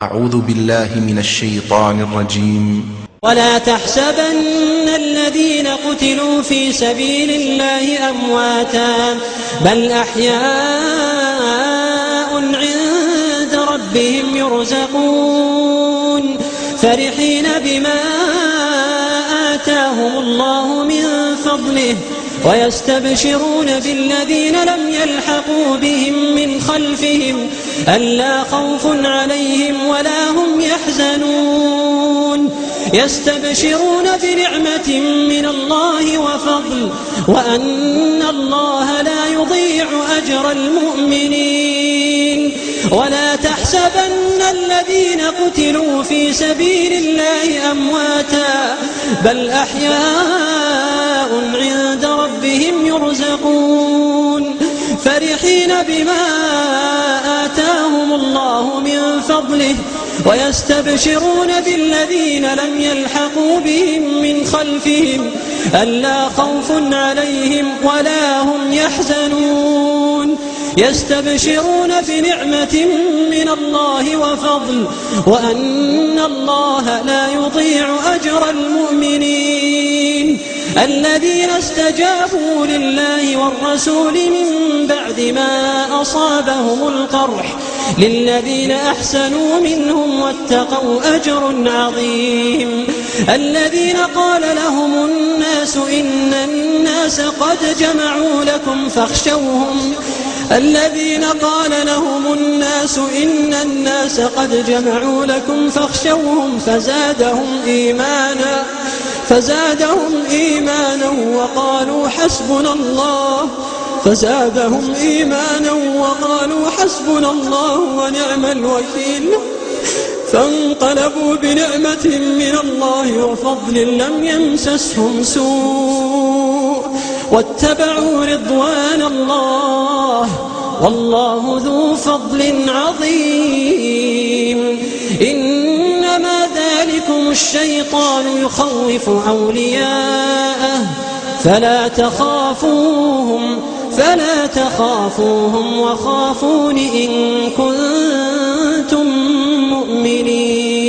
أعوذ بالله من الشيطان الرجيم. ولا تحسبن الذين قتلوا في سبيل الله أمواتا بل أحياء عند ربهم يرزقون فرحين بما آتاهم الله من فضله ويستبشرون بالذين لم يلحقوا بهم من خلفهم ألا خوف عليهم ولا هم يحزنون يستبشرون بنعمة من الله وفضل وأن الله لا يضيع أجر المؤمنين. ولا تحسبن الذين قتلوا في سبيل الله أمواتا بل أحياء عند ربهم يرزقون فرحين بما آتاهم الله من فضله ويستبشرون بالذين لم يلحقوا بهم من خلفهم ألا خوف عليهم ولا هم يحزنون يستبشرون بنعمة من الله وفضل وأن الله لا يضيع أجر المؤمنين. الذين استجابوا لله والرسول من بعد ما أصابهم القرح للذين أحسنوا منهم واتقوا أجر عظيم. الذين قال لهم الناس إن الناس قد جمعوا لكم فاخشوهم فزادهم إيمانا وقالوا حسبنا الله ونعم الوكيل. فانقلبوا بنعمة من الله وفضل لم يمسسهم سوء واتبعوا رضوان الله والله ذو فضل عظيم. إنما ذلكم الشيطان يخوف أولياءه فلا تخافوهم وخافون إن كنتم مؤمنين.